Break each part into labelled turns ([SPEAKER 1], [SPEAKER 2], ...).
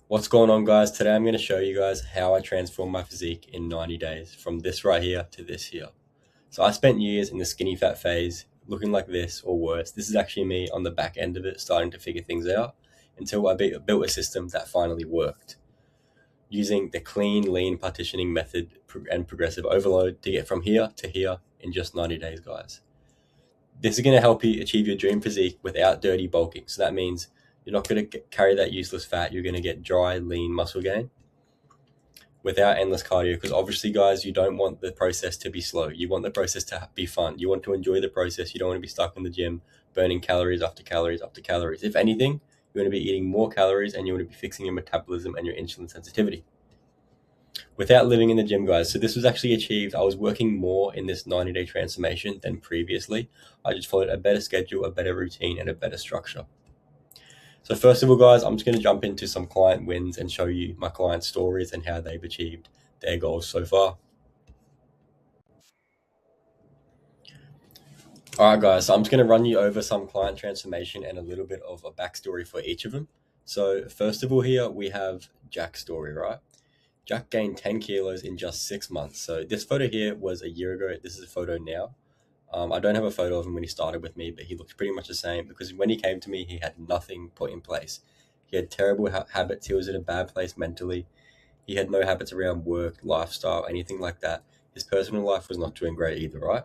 [SPEAKER 1] What's going on, guys? Today I'm going to show you guys how I transformed my physique in 90 days from this right here to this here. So I spent years in the skinny fat phase looking like this or worse. This is actually me on the back end of it, starting to figure things out until I built a system that finally worked using the clean, lean partitioning method and progressive overload to get from here to here in just 90 days, guys. This is going to help you achieve your dream physique without dirty bulking. So that means you're not going to carry that useless fat. You're going to get dry, lean muscle gain without endless cardio, because obviously, guys, you don't want the process to be slow. You want the process to be fun. You want to enjoy the process. You don't want to be stuck in the gym burning calories after calories after calories. If anything, you want to be eating more calories and you want to be fixing your metabolism and your insulin sensitivity without living in the gym, guys. So this was actually achieved. I was working more in this 90-day transformation than previously. I just followed a better schedule, a better routine, and a better structure. So first of all, guys, I'm just going to jump into some client wins and show you my client stories and how they've achieved their goals so far. All right, guys, so I'm just going to run you over some client transformation and a little bit of a backstory for each of them. So first of all, here we have Jack's story, right? Jack gained 10 kilos in just 6 months. So this photo here was a year ago. This is a photo now. I don't have a photo of him when he started with me, but he looked pretty much the same because when he came to me, he had nothing put in place. He had terrible habits. He was in a bad place mentally. He had no habits around work, lifestyle, anything like that. His personal life was not doing great either, right?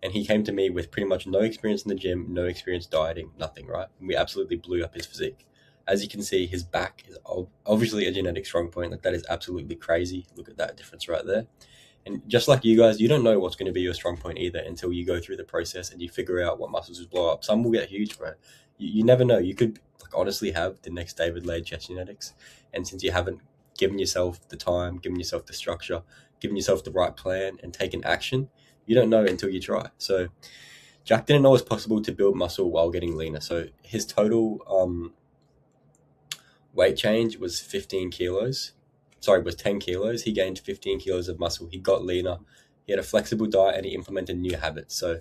[SPEAKER 1] And he came to me with pretty much no experience in the gym, no experience dieting, nothing, right? And we absolutely blew up his physique. As you can see, his back is obviously a genetic strong point. Like, that is absolutely crazy. Look at that difference right there. And just like you guys, you don't know what's going to be your strong point either until you go through the process and you figure out what muscles will blow up. Some will get huge, bro. You never know. You could honestly have the next David Lay chest genetics. And since you haven't given yourself the time, given yourself the structure, given yourself the right plan and taken action, you don't know until you try. So Jack didn't know it was possible to build muscle while getting leaner. So his total weight change was 15 kilos. Sorry, was 10 kilos. He gained 15 kilos of muscle. He got leaner. He had a flexible diet and he implemented new habits. So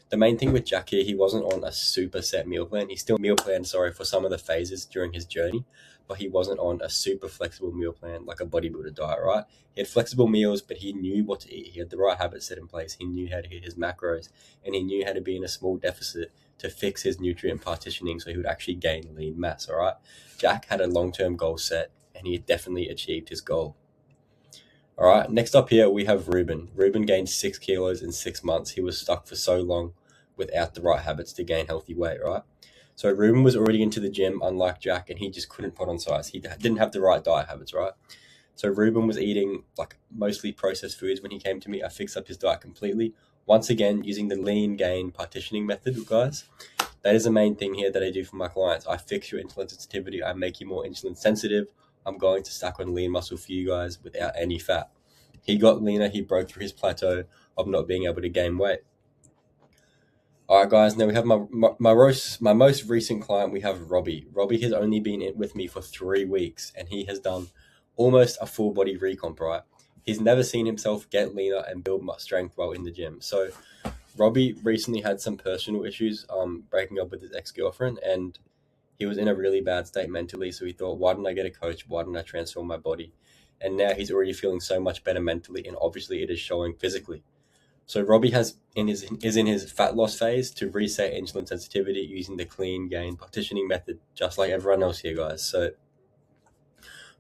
[SPEAKER 1] the main thing with Jack here, he wasn't on a super set meal plan. He still meal planned, for some of the phases during his journey, but he wasn't on a super flexible meal plan like a bodybuilder diet, right? He had flexible meals, but he knew what to eat. He had the right habits set in place. He knew how to hit his macros, and he knew how to be in a small deficit to fix his nutrient partitioning so he would actually gain lean mass, all right? Jack had a long-term goal set, and he definitely achieved his goal. All right, next up here, we have Ruben. Ruben gained 6 kilos in 6 months. He was stuck for so long without the right habits to gain healthy weight, right? So Ruben was already into the gym, unlike Jack, and he just couldn't put on size. He didn't have the right diet habits, right? So Ruben was eating mostly processed foods when he came to me. I fixed up his diet completely. Once again, using the lean gain partitioning method, guys. That is the main thing here that I do for my clients. I fix your insulin sensitivity. I make you more insulin sensitive. I'm going to stack on lean muscle for you guys without any fat. He got leaner. He broke through his plateau of not being able to gain weight. All right, guys. Now we have my most recent client. We have Robbie. Robbie has only been with me for 3 weeks, and he has done almost a full body recomp. Right? He's never seen himself get leaner and build much strength while in the gym. So Robbie recently had some personal issues, breaking up with his ex-girlfriend, and he was in a really bad state mentally. So he thought, why didn't I get a coach? Why didn't I transform my body? And now he's already feeling so much better mentally, and obviously it is showing physically. So Robbie is in his fat loss phase to reset insulin sensitivity using the clean gain partitioning method, just like everyone else here, guys. So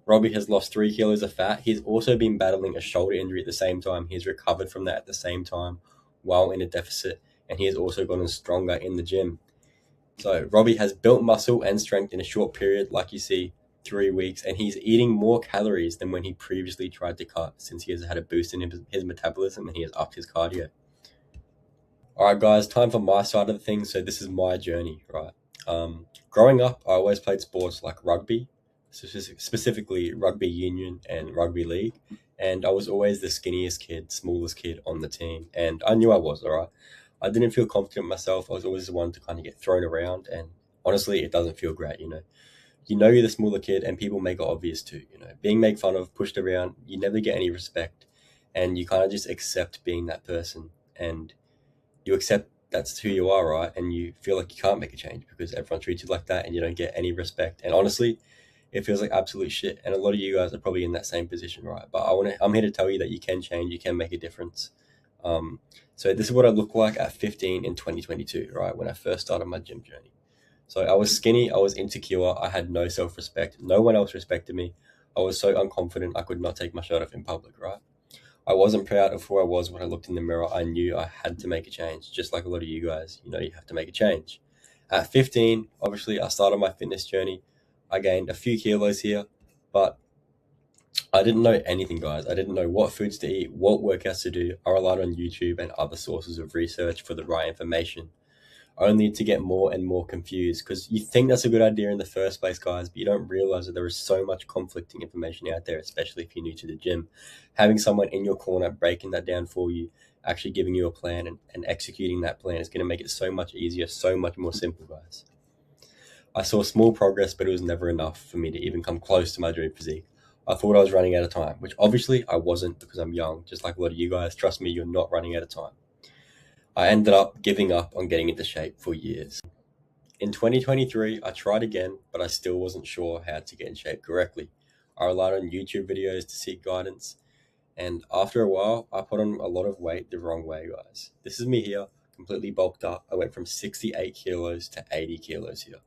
[SPEAKER 1] Robbie has lost 3 kilos of fat. He's also been battling a shoulder injury at the same time. He's recovered from that at the same time while in a deficit, and he has also gotten stronger in the gym. So Robbie has built muscle and strength in a short period, like you see, 3 weeks, and he's eating more calories than when he previously tried to cut, since he has had a boost in his metabolism and he has upped his cardio. All right, guys, time for my side of the thing. So this is my journey, right? Growing up, I always played sports like rugby, specifically rugby union and rugby league, and I was always the skinniest kid, smallest kid on the team, and I knew I was, all right. I didn't feel confident in myself. I was always the one to kind of get thrown around, and honestly, it doesn't feel great, you know. You know you're the smaller kid, and people make it obvious too. You know, being made fun of, pushed around, you never get any respect, and you kind of just accept being that person, and you accept that's who you are, right? And you feel like you can't make a change because everyone treats you like that, and you don't get any respect. And honestly, it feels like absolute shit. And a lot of you guys are probably in that same position, right? But I'm here to tell you that you can change, you can make a difference. So this is what I look like at 15 in 2022, right? When I first started my gym journey. So I was skinny, I was insecure, I had no self-respect, no one else respected me. I was so unconfident I could not take my shirt off in public, right? I wasn't proud of who I was when I looked in the mirror. I knew I had to make a change, just like a lot of you guys, you have to make a change. At 15, obviously, I started my fitness journey. I gained a few kilos here, but I didn't know anything, guys. I didn't know what foods to eat, what workouts to do. I relied on YouTube and other sources of research for the right information, only to get more and more confused, because you think that's a good idea in the first place, guys, but you don't realize that there is so much conflicting information out there, especially if you're new to the gym. Having someone in your corner breaking that down for you, actually giving you a plan and executing that plan is going to make it so much easier, so much more simple, guys. I saw small progress, but it was never enough for me to even come close to my dream physique. I thought I was running out of time, which obviously I wasn't, because I'm young, just like a lot of you guys. Trust me, you're not running out of time. I ended up giving up on getting into shape for years. In 2023, I tried again, but I still wasn't sure how to get in shape correctly. I relied on YouTube videos to seek guidance, and after a while, I put on a lot of weight the wrong way, guys. This is me here, completely bulked up. I went from 68 kilos to 80 kilos here.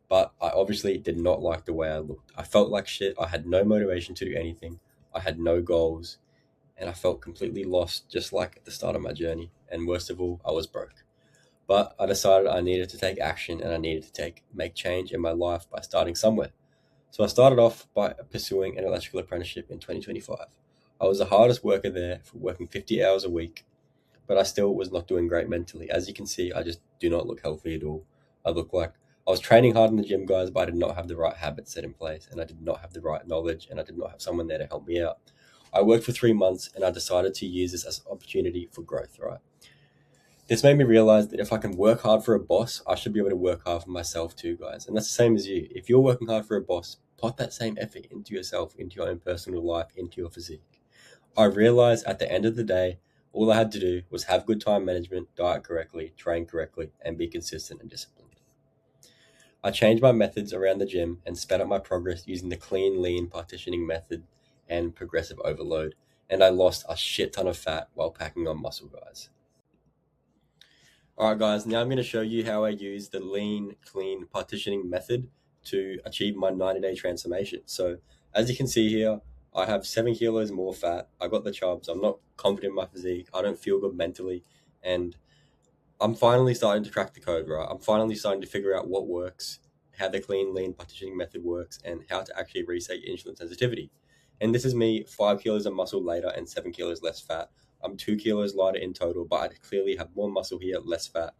[SPEAKER 1] But I obviously did not like the way I looked. I felt like shit. I had no motivation to do anything. I had no goals, and I felt completely lost, just like at the start of my journey. And worst of all, I was broke. But I decided I needed to take action, and I needed to make change in my life by starting somewhere. So I started off by pursuing an electrical apprenticeship in 2025. I was the hardest worker there, for working 50 hours a week, but I still was not doing great mentally. As you can see, I just do not look healthy at all. I look like I was training hard in the gym, guys, but I did not have the right habits set in place, and I did not have the right knowledge, and I did not have someone there to help me out. I worked for 3 months, and I decided to use this as an opportunity for growth, right? This made me realize that if I can work hard for a boss, I should be able to work hard for myself too, guys. And that's the same as you. If you're working hard for a boss, put that same effort into yourself, into your own personal life, into your physique. I realized at the end of the day, all I had to do was have good time management, diet correctly, train correctly, and be consistent and disciplined. I changed my methods around the gym and sped up my progress using the clean, lean partitioning method and progressive overload. And I lost a shit ton of fat while packing on muscle, guys. Alright guys, now I'm going to show you how I use the lean, clean partitioning method to achieve my 90-day transformation. So as you can see here, I have 7 kilos more fat. I got the chubs. I'm not confident in my physique. I don't feel good mentally. And I'm finally starting to crack the code, right? I'm finally starting to figure out what works, how the clean, lean partitioning method works, and how to actually reset your insulin sensitivity. And this is me 5 kilos of muscle later and 7 kilos less fat. I'm 2 kilos lighter in total, but I clearly have more muscle here, less fat.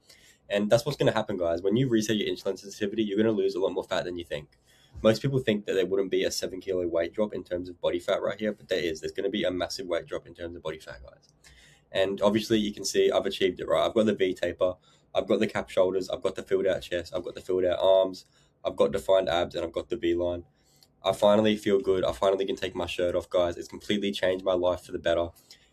[SPEAKER 1] And that's what's going to happen, guys. When you reset your insulin sensitivity, you're going to lose a lot more fat than you think. Most people think that there wouldn't be a 7 kilo weight drop in terms of body fat right here, but there is. There's going to be a massive weight drop in terms of body fat, guys. And obviously you can see I've achieved it, right? I've got the V taper, I've got the cap shoulders, I've got the filled out chest, I've got the filled out arms, I've got defined abs, and I've got the V line. I finally feel good. I finally can take my shirt off, guys. It's completely changed my life for the better.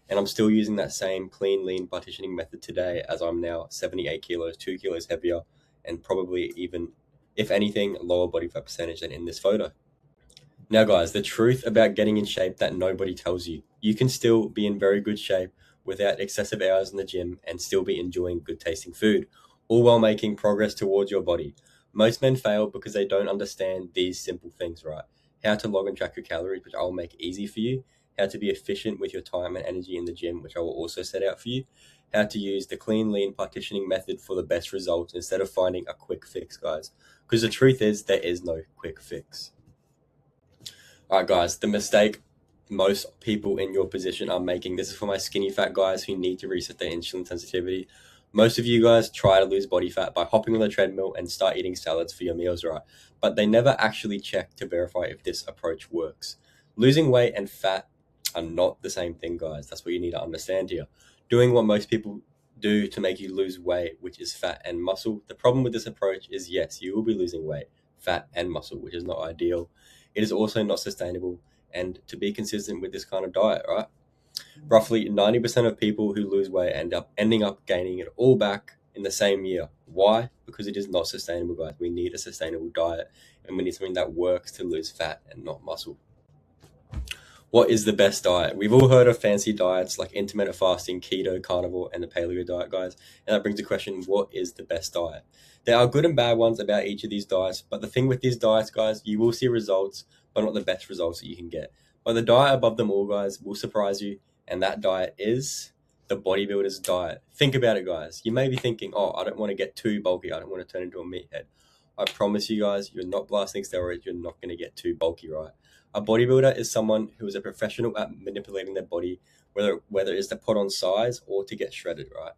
[SPEAKER 1] And I'm still using that same clean, lean partitioning method today, as I'm now 78 kilos, 2 kilos heavier, and probably even, if anything, lower body fat percentage than in this photo. Now, guys, the truth about getting in shape that nobody tells you. You can still be in very good shape without excessive hours in the gym and still be enjoying good tasting food, all while making progress towards your body. Most men fail because they don't understand these simple things, right? How to log and track your calories, which I'll make easy for you. How to be efficient with your time and energy in the gym, which I will also set out for you. How to use the clean, lean partitioning method for the best results instead of finding a quick fix, guys. Because the truth is, there is no quick fix. All right, guys, the mistake most people in your position are making, this is for my skinny fat guys who need to reset their insulin sensitivity. Most of you guys try to lose body fat by hopping on the treadmill and start eating salads for your meals, right? But they never actually check to verify if this approach works. Losing weight and fat are not the same thing, guys. That's what you need to understand here. Doing what most people do to make you lose weight, which is fat and muscle. The problem with this approach is, yes, you will be losing weight, fat and muscle, which is not ideal. It is also not sustainable, and to be consistent with this kind of diet, right? Roughly 90% of people who lose weight end up gaining it all back in the same year. Why? Because it is not sustainable, guys. We need a sustainable diet, and we need something that works to lose fat and not muscle. What is the best diet? We've all heard of fancy diets like intermittent fasting, keto, carnivore, and the paleo diet, guys. And that brings the question, what is the best diet? There are good and bad ones about each of these diets, but the thing with these diets, guys, you will see results, but not the best results that you can get. But the diet above them all, guys, will surprise you, and that diet is the bodybuilder's diet. Think about it, guys. You may be thinking, oh, I don't want to get too bulky. I don't want to turn into a meathead. I promise you guys, you're not blasting steroids. You're not going to get too bulky, right? A bodybuilder is someone who is a professional at manipulating their body, whether it's to put on size or to get shredded, right,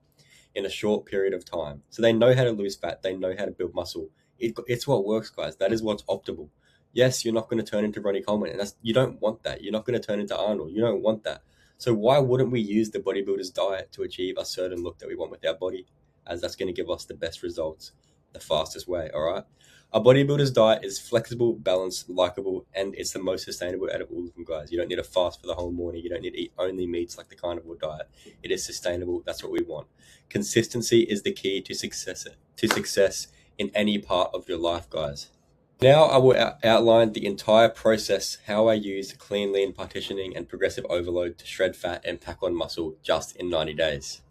[SPEAKER 1] in a short period of time. So they know how to lose fat. They know how to build muscle. It's what works, guys. That is what's optimal. Yes, you're not going to turn into Ronnie Coleman, and you don't want that. You're not going to turn into Arnold. You don't want that. So why wouldn't we use the bodybuilder's diet to achieve a certain look that we want with our body, as that's going to give us the best results the fastest way, all right? A bodybuilder's diet is flexible, balanced, likable, and it's the most sustainable out of all of them, guys. You don't need to fast for the whole morning. You don't need to eat only meats like the carnivore diet. It is sustainable. That's what we want. Consistency is the key to success in any part of your life, guys. Now I will outline the entire process, how I used clean, lean partitioning and progressive overload to shred fat and pack on muscle just in 90 days.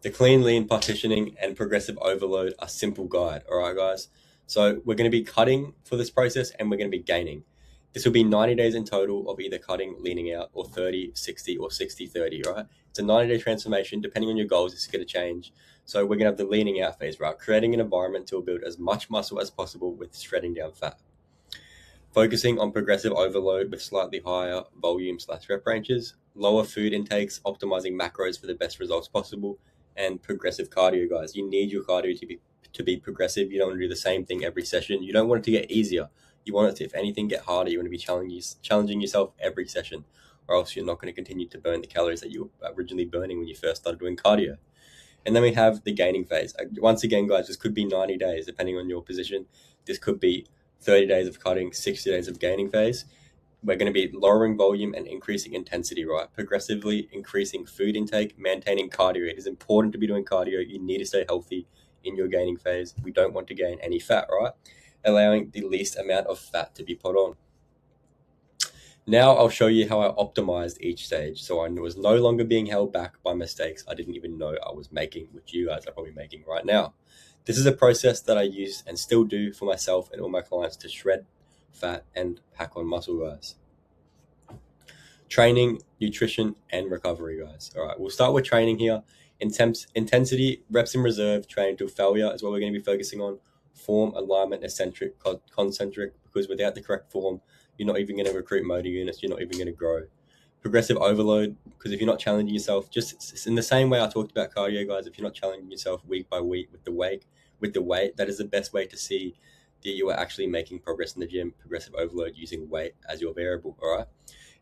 [SPEAKER 1] The clean, lean partitioning and progressive overload are simple guide. All right, guys. So we're going to be cutting for this process and we're going to be gaining. This will be 90 days in total of either cutting, leaning out, or 30, 60, or 60, 30, right? It's a 90-day transformation. Depending on your goals, it's going to change. So we're going to have the leaning out phase, right? Creating an environment to build as much muscle as possible with shredding down fat. Focusing on progressive overload with slightly higher volume/rep ranges, lower food intakes, optimizing macros for the best results possible, and progressive cardio, guys. You need your cardio to be progressive. You don't want to do the same thing every session. You don't want it to get easier. You want it to, if anything, get harder. You want to be challenging yourself every session, or else you're not going to continue to burn the calories that you were originally burning when you first started doing cardio. And then we have the gaining phase. Once again, guys, this could be 90 days, depending on your position. This could be 30 days of cutting, 60 days of gaining phase. We're going to be lowering volume and increasing intensity, right? Progressively increasing food intake, maintaining cardio. It is important to be doing cardio. You need to stay healthy in your gaining phase. We don't want to gain any fat, right? Allowing the least amount of fat to be put on. Now I'll show you how I optimized each stage. So I was no longer being held back by mistakes I didn't even know I was making, which you guys are probably making right now. This is a process that I use and still do for myself and all my clients to shred fat and pack on muscle, guys. Training, nutrition, and recovery, guys. All right, we'll start with training here. Intensity, reps in reserve, training to failure is what we're going to be focusing on. Form, alignment, eccentric, concentric, because without the correct form, you're not even going to recruit motor units. You're not even going to grow. Progressive overload, because if you're not challenging yourself, just in the same way I talked about cardio, guys, if you're not challenging yourself week by week with the weight, that is the best way to see that you are actually making progress in the gym. Progressive overload using weight as your variable, all right?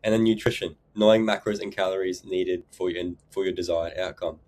[SPEAKER 1] And then nutrition, knowing macros and calories needed for your desired outcome.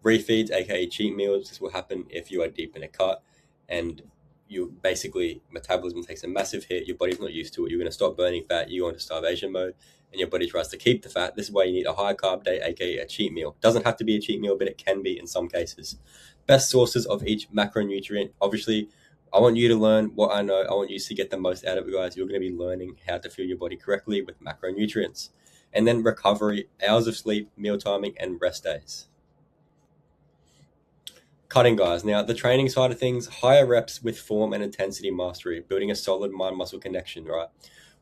[SPEAKER 1] Refeeds, aka cheat meals, this will happen if you are deep in a cut and you basically, metabolism takes a massive hit, your body's not used to it, you're going to stop burning fat, you go into starvation mode, and your body tries to keep the fat. This is why you need a high carb day, aka a cheat meal. Doesn't have to be a cheat meal, but it can be in some cases. Best sources of each macronutrient. Obviously, I want you to learn what I know. I want you to get the most out of it, guys. You're going to be learning how to fuel your body correctly with macronutrients. And then recovery, hours of sleep, meal timing, and rest days. Cutting, guys. Now, the training side of things, higher reps with form and intensity mastery, building a solid mind-muscle connection, right?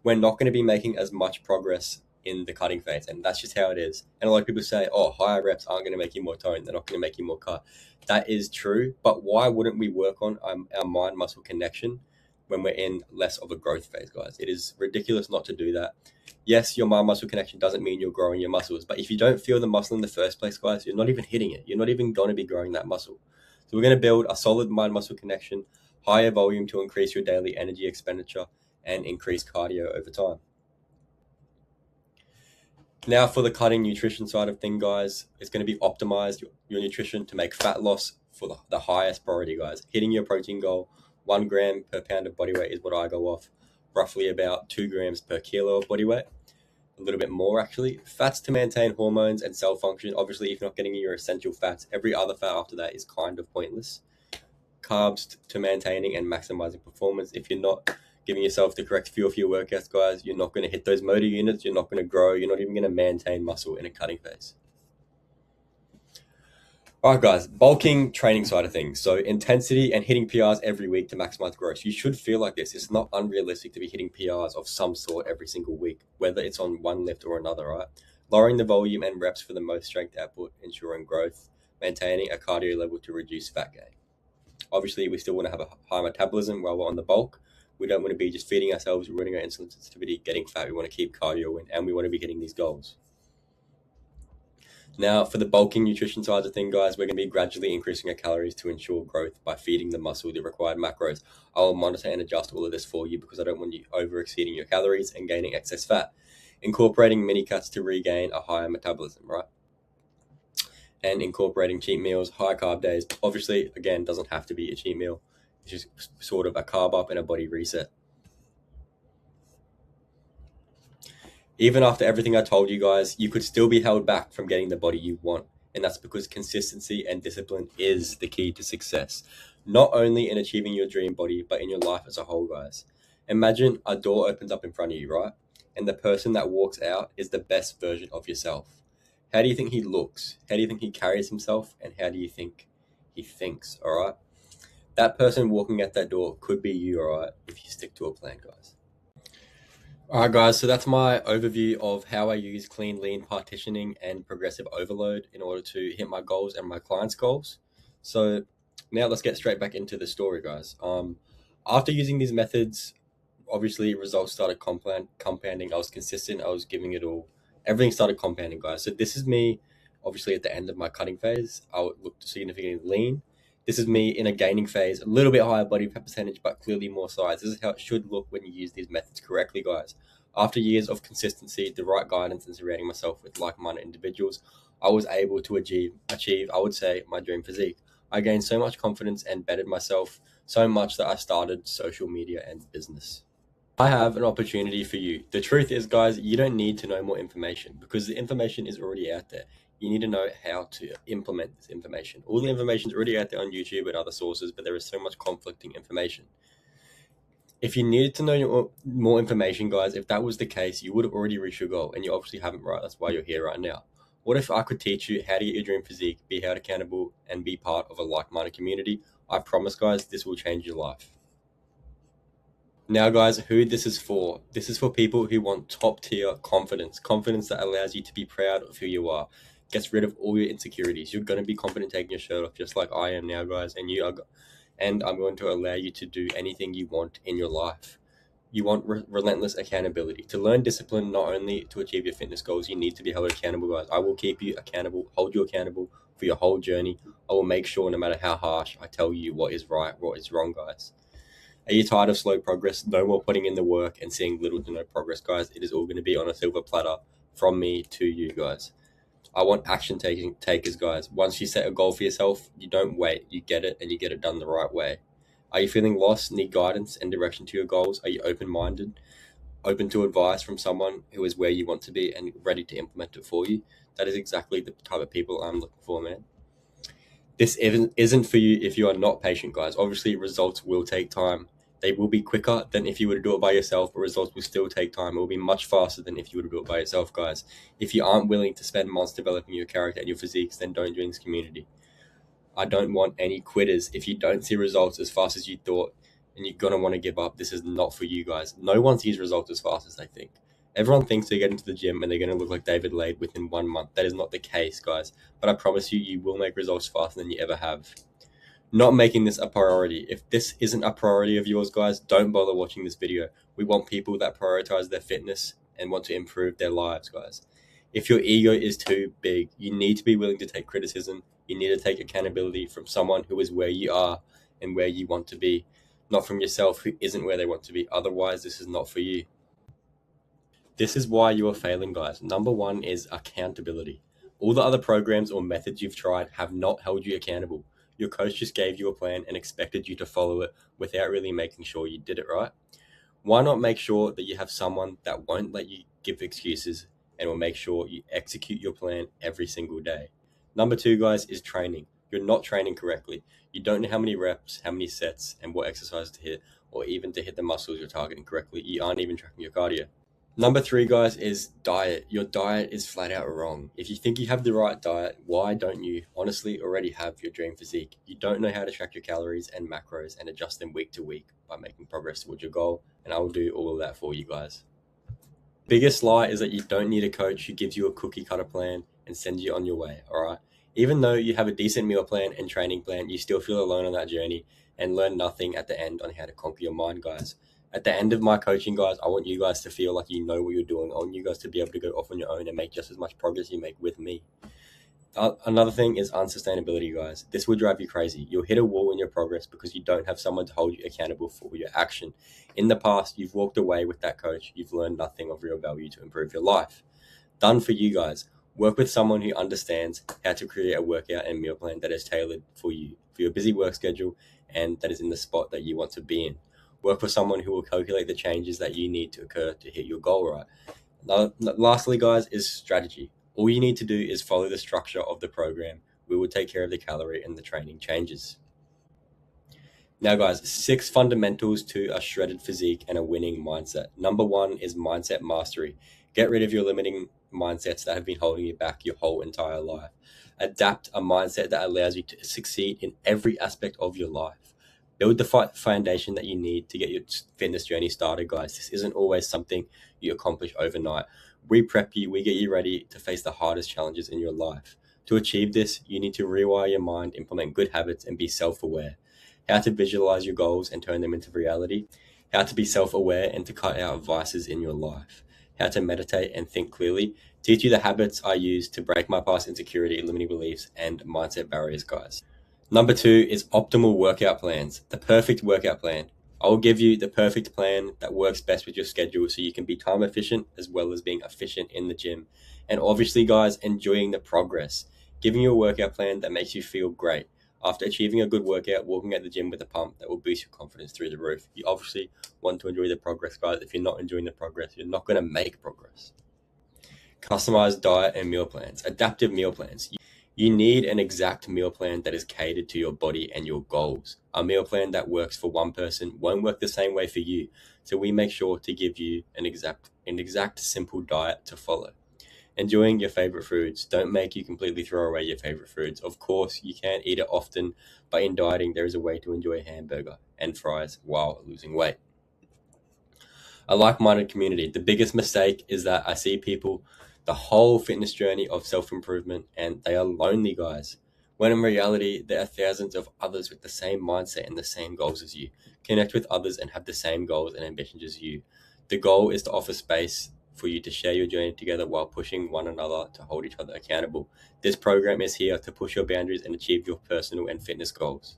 [SPEAKER 1] We're not going to be making as much progress in the cutting phase, and that's just how it is. And a lot of people say, oh, higher reps aren't going to make you more toned. They're not going to make you more cut. That is true, but why wouldn't we work on our mind-muscle connection when we're in less of a growth phase, guys? It is ridiculous not to do that. Yes, your mind-muscle connection doesn't mean you're growing your muscles, but if you don't feel the muscle in the first place, guys, you're not even hitting it. You're not even going to be growing that muscle. So we're going to build a solid mind-muscle connection, higher volume to increase your daily energy expenditure and increase cardio over time. Now for the cutting nutrition side of things, guys, it's going to be optimized your nutrition to make fat loss for the highest priority, guys. Hitting your protein goal, 1 gram per pound of body weight is what I go off, roughly about 2 grams per kilo of body weight. a little bit more actually. Fats to maintain hormones and cell function. Obviously, if you're not getting your essential fats, every other fat after that is kind of pointless. Carbs to maintaining and maximizing performance. If you're not giving yourself the correct fuel for your workouts, guys, you're not going to hit those motor units. You're not going to grow. You're not even going to maintain muscle in a cutting phase. All right, guys, bulking training side of things. So intensity and hitting PRs every week to maximize growth. You should feel like this. It's not unrealistic to be hitting PRs of some sort every single week, whether it's on one lift or another, right? Lowering the volume and reps for the most strength output, ensuring growth, maintaining a cardio level to reduce fat gain. Obviously, we still want to have a high metabolism while we're on the bulk. We don't want to be just feeding ourselves, running our insulin sensitivity, getting fat. We want to keep cardio in, and we want to be hitting these goals. Now, for the bulking nutrition side of things, guys, we're going to be gradually increasing our calories to ensure growth by feeding the muscle the required macros. I will monitor and adjust all of this for you because I don't want you over exceeding your calories and gaining excess fat. Incorporating mini cuts to regain a higher metabolism, right? And incorporating cheat meals, high carb days. Obviously, again, doesn't have to be a cheat meal. It's just sort of a carb up and a body reset. Even after everything I told you guys, you could still be held back from getting the body you want. And that's because consistency and discipline is the key to success, not only in achieving your dream body, but in your life as a whole, guys. Imagine a door opens up in front of you, right? And the person that walks out is the best version of yourself. How do you think he looks? How do you think he carries himself? And how do you think he thinks, all right? That person walking out that door could be you, all right, if you stick to a plan, guys. All right, guys, so that's my overview of how I use clean, lean partitioning and progressive overload in order to hit my goals and my clients' goals. So now let's get straight back into the story, guys. After using these methods, obviously results started compounding. I was consistent. I was giving it all. Everything started compounding, guys. So this is me, obviously, at the end of my cutting phase. I would look significantly lean. This is me in a gaining phase, a little bit higher body fat percentage, but clearly more size. This is how it should look when you use these methods correctly, guys. After years of consistency, the right guidance, and surrounding myself with like-minded individuals, I was able to achieve, I would say, my dream physique. I gained so much confidence and bettered myself so much that I started social media and business. I have an opportunity for you. The truth is, guys, you don't need to know more information because the information is already out there. You need to know how to implement this information. All the information is already out there on YouTube and other sources, but there is so much conflicting information. If you needed to know more information, guys, if that was the case, you would have already reached your goal, and you obviously haven't, right? That's why you're here right now. What if I could teach you how to get your dream physique, be held accountable, and be part of a like-minded community? I promise, guys, this will change your life. Now, guys, who this is for? This is for people who want top-tier confidence. Confidence that allows you to be proud of who you are. Gets rid of all your insecurities. You're going to be confident taking your shirt off just like I am now, guys. And I'm going to allow you to do anything you want in your life. You want relentless accountability. To learn discipline, not only to achieve your fitness goals, you need to be held accountable, guys. I will keep you accountable, hold you accountable for your whole journey. I will make sure no matter how harsh, I tell you what is right, what is wrong, guys. Are you tired of slow progress? No more putting in the work and seeing little to no progress, guys. It is all going to be on a silver platter from me to you, guys. I want action takers, guys. Once you set a goal for yourself, you don't wait. You get it, and you get it done the right way. Are you feeling lost, need guidance and direction to your goals? Are you open-minded, open to advice from someone who is where you want to be and ready to implement it for you? That is exactly the type of people I'm looking for, man. This isn't for you if you are not patient, guys. Obviously, results will take time. They will be quicker than if you were to do it by yourself, but results will still take time. It will be much faster than if you were to do it by yourself, guys. If you aren't willing to spend months developing your character and your physiques, then don't join this community. I don't want any quitters. If you don't see results as fast as you thought and you're going to want to give up, this is not for you, guys. No one sees results as fast as they think. Everyone thinks they get into the gym and they're going to look like David Lade within 1 month. That is not the case, guys. But I promise you, you will make results faster than you ever have. Not making this a priority. If this isn't a priority of yours, guys, don't bother watching this video. We want people that prioritize their fitness and want to improve their lives, guys. If your ego is too big, you need to be willing to take criticism. You need to take accountability from someone who is where you are and where you want to be, not from yourself who isn't where they want to be. Otherwise, this is not for you. This is why you are failing, guys. Number one is accountability. All the other programs or methods you've tried have not held you accountable. Your coach just gave you a plan and expected you to follow it without really making sure you did it right. Why not make sure that you have someone that won't let you give excuses, and will make sure you execute your plan every single day. Number 2, guys, is training. You're not training correctly. You don't know how many reps, how many sets, and what exercise to hit, or even to hit the muscles you're targeting correctly. You aren't even tracking your cardio. Number 3, guys, is diet. Your diet is flat out wrong. If you think you have the right diet, why don't you honestly already have your dream physique? You don't know how to track your calories and macros and adjust them week to week by making progress towards your goal, and I will do all of that for you guys. Biggest lie is that you don't need a coach who gives you a cookie cutter plan and sends you on your way, all right? Even though you have a decent meal plan and training plan, you still feel alone on that journey and learn nothing at the end on how to conquer your mind, guys. At the end of my coaching, guys, I want you guys to feel like you know what you're doing. I want you guys to be able to go off on your own and make just as much progress you make with me. Another thing is unsustainability, guys. This will drive you crazy. You'll hit a wall in your progress because you don't have someone to hold you accountable for your action. In the past, you've walked away with that coach. You've learned nothing of real value to improve your life. Done for you guys. Work with someone who understands how to create a workout and meal plan that is tailored for you, for your busy work schedule, and that is in the spot that you want to be in. Work with someone who will calculate the changes that you need to occur to hit your goal right. Now, lastly, guys, is strategy. All you need to do is follow the structure of the program. We will take care of the calorie and the training changes. Now, guys, 6 fundamentals to a shredded physique and a winning mindset. Number 1 is mindset mastery. Get rid of your limiting mindsets that have been holding you back your whole entire life. Adapt a mindset that allows you to succeed in every aspect of your life. Build the foundation that you need to get your fitness journey started, guys. This isn't always something you accomplish overnight. We prep you, we get you ready to face the hardest challenges in your life. To achieve this, you need to rewire your mind, implement good habits, and be self-aware. How to visualize your goals and turn them into reality. How to be self-aware and to cut out vices in your life. How to meditate and think clearly. Teach you the habits I use to break my past insecurity, limiting beliefs, and mindset barriers, guys. Number 2 is optimal workout plans. The perfect workout plan. I will give you the perfect plan that works best with your schedule so you can be time efficient as well as being efficient in the gym. And obviously, guys, enjoying the progress. Giving you a workout plan that makes you feel great. After achieving a good workout, walking at the gym with a pump that will boost your confidence through the roof. You obviously want to enjoy the progress, guys. If you're not enjoying the progress, you're not going to make progress. Customized diet and meal plans. Adaptive meal plans. You need an exact meal plan that is catered to your body and your goals. A meal plan that works for one person won't work the same way for you. So we make sure to give you an exact simple diet to follow. Enjoying your favorite foods. Don't make you completely throw away your favorite foods. Of course, you can't eat it often, but in dieting, there is a way to enjoy a hamburger and fries while losing weight. A like-minded community. The biggest mistake is that I see people the whole fitness journey of self-improvement and they are lonely, guys. When in reality, there are thousands of others with the same mindset and the same goals as you. Connect with others and have the same goals and ambitions as you. The goal is to offer space for you to share your journey together while pushing one another to hold each other accountable. This program is here to push your boundaries and achieve your personal and fitness goals.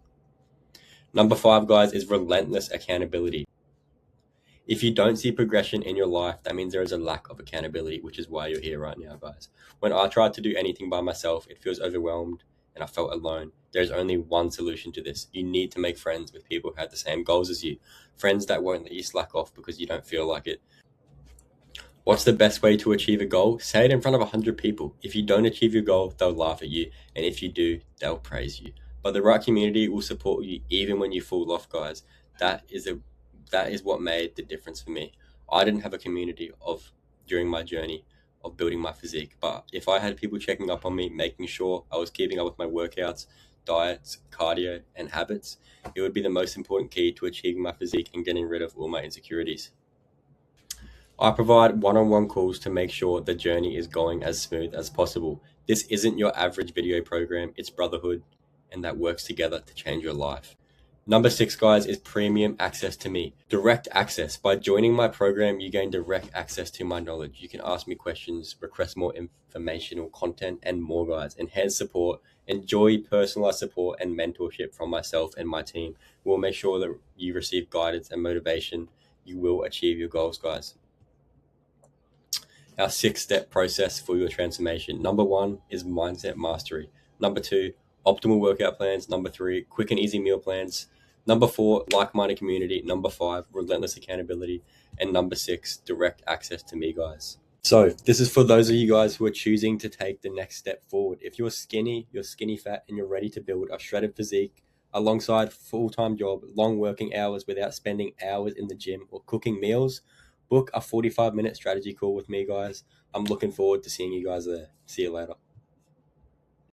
[SPEAKER 1] Number 5, guys, is relentless accountability. If you don't see progression in your life, that means there is a lack of accountability, which is why you're here right now, guys. When I tried to do anything by myself, it feels overwhelmed and I felt alone. There's only one solution to this. You need to make friends with people who have the same goals as you. Friends that won't let you slack off because you don't feel like it. What's the best way to achieve a goal? Say it in front of 100 people. If you don't achieve your goal, they'll laugh at you. And if you do, they'll praise you. But the right community will support you even when you fall off, guys. That is what made the difference for me. I didn't have a community during my journey of building my physique, but if I had people checking up on me, making sure I was keeping up with my workouts, diets, cardio, and habits, it would be the most important key to achieving my physique and getting rid of all my insecurities. I provide one-on-one calls to make sure the journey is going as smooth as possible. This isn't your average video program, it's brotherhood, and that works together to change your life. Number 6, guys, is premium access to me. Direct access. By joining my program, you gain direct access to my knowledge. You can ask me questions, request more informational content, and more, guys. Enhanced support. Enjoy personalized support and mentorship from myself and my team. We'll make sure that you receive guidance and motivation. You will achieve your goals, guys. Our 6-step process for your transformation. Number 1 is mindset mastery. Number 2, optimal workout plans. Number 3, quick and easy meal plans. Number 4, like-minded community. Number 5, relentless accountability. And number 6, direct access to me, guys. So this is for those of you guys who are choosing to take the next step forward. If you're skinny, you're skinny fat, and you're ready to build a shredded physique alongside full-time job, long working hours without spending hours in the gym or cooking meals, book a 45-minute strategy call with me, guys. I'm looking forward to seeing you guys there. See you later.